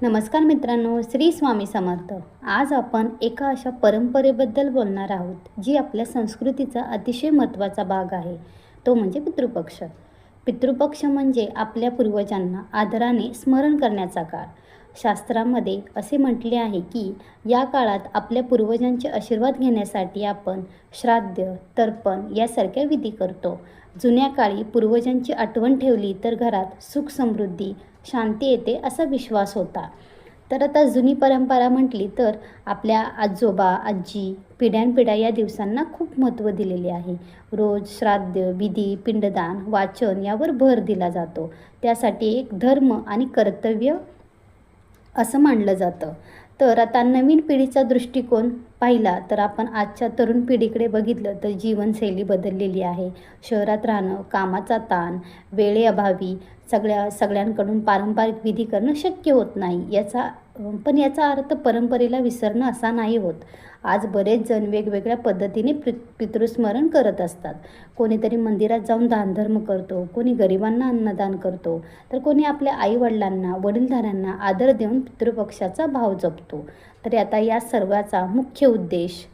नमस्कार मित्रांनो, श्री स्वामी समर्थ. आज आपण एका अशा परंपरेबद्दल बोलणार आहोत जी आपल्या संस्कृतीचा अतिशय महत्त्वाचा भाग आहे. तो म्हणजे पितृपक्ष. पितृपक्ष म्हणजे आपल्या पूर्वजांना आदराने स्मरण करण्याचा काळ. शास्त्रामध्ये असे म्हटले आहे की या काळात आपल्या पूर्वजांचे आशीर्वाद घेण्यासाठी आपण श्राद्ध, तर्पण यासारख्या विधी करतो. जुन्या काळी पूर्वजांची आठवण ठेवली तर घरात सुख समृद्धी शांती येते असा विश्वास होता. तर आता जुनी परंपरा म्हटली तर आपल्या आजोबा आजी पिढ्यानपिढ्या या दिवसांना खूप महत्त्व दिलेले आहे. रोज श्राद्ध विधी पिंडदान वाचन यावर भर दिला जातो. त्यासाठी एक धर्म आणि कर्तव्य असं मानलं जातं. तर आता नवीन पिढीचा दृष्टिकोन पाहिला तर आपण आजच्या तरुण पिढीकडे बघितलं तर जीवनशैली बदललेली आहे. शहरात राहणं, कामाचा ताण, वेळेअभावी सगळ्यांकडून पारंपरिक विधी करणं शक्य होत नाही. याचा अर्थ परंपरेला विसरणं असा नाही होत. आज बरेच जण वेगवेगळ्या पद्धतीने पितृस्मरण करत असतात. कोणीतरी मंदिरात जाऊन दानधर्म करतो, कोणी गरिबांना अन्नदान करतो, तर कोणी आपल्या आईवडिलांना वडीलधाऱ्यांना आदर देऊन पितृपक्षाचा भाव जपतो. तर आता या सर्वाचा मुख्य उद्देश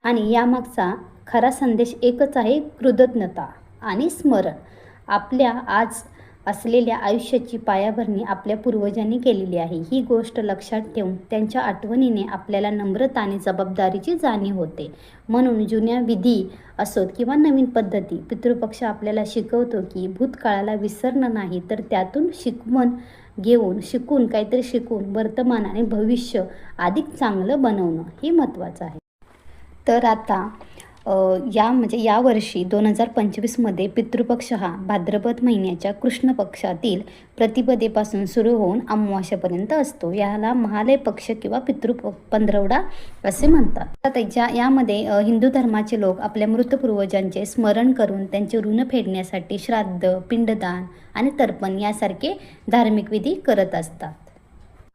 आणि यामागचा खरा संदेश एकच आहे, कृतज्ञता आणि स्मरण. आपल्या आज असलेल्या आयुष्याची पायाभरणी आपल्या पूर्वजांनी केलेली आहे. ही गोष्ट लक्षात ठेवून त्यांच्या आठवणीने आपल्याला नम्रता आणि जबाबदारीची जाणीव होते. म्हणून जुन्या विधी असोत किंवा नवीन पद्धती, पितृपक्ष आपल्याला शिकवतो की भूतकाळाला विसरणं नाही तर त्यातून शिकून काहीतरी शिकून वर्तमान आणि भविष्य अधिक चांगलं बनवणं हे महत्त्वाचं आहे. तर आता यावर्षी 2025मध्ये पितृपक्ष हा भाद्रपद महिन्याच्या कृष्ण पक्षातील प्रतिपदेपासून सुरू होऊन अमावास्येपर्यंत असतो. याला महालय पक्ष किंवा पंधरवडा असे म्हणतात. आता यामध्ये हिंदू धर्माचे लोक आपल्या मृत पूर्वजांचे स्मरण करून त्यांचे ऋण फेडण्यासाठी श्राद्ध, पिंडदान आणि तर्पण यासारखे धार्मिक विधी करत असतात.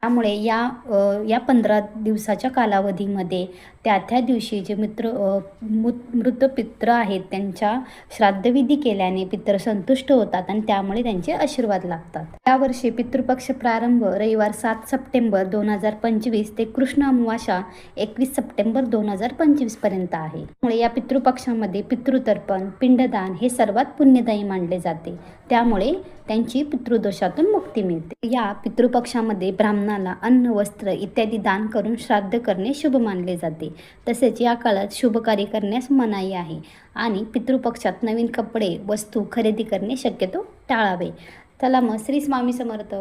त्यामुळे या 15 दिवसाच्या कालावधीमध्ये त्या दिवशी जे मृत पित्र आहेत त्यांच्या श्राद्धविधी केल्याने पित्र संतुष्ट होतात आणि त्यामुळे त्यांचे आशीर्वाद लागतात. यावर्षी पितृपक्ष प्रारंभ रविवार 7 सप्टेंबर 2025 ते कृष्ण अमावास्या 21 सप्टेंबर 2025 पर्यंत आहे. त्यामुळे या पितृपक्षामध्ये पितृतर्पण पिंडदान हे सर्वात पुण्यदायी मानले जाते. त्यामुळे त्यांची पितृदोषातून मुक्ती मिळते. या पितृपक्षामध्ये ब्राह्मणाला अन्न वस्त्र इत्यादी दान करून श्राद्ध करणे शुभ मानले जाते. तसेच या काळात शुभ कार्य करण्यास मनाई आहे आणि पितृपक्षात नवीन कपडे वस्तू खरेदी करणे शक्यतो टाळावे. चला मग, श्री स्वामी समर्थ.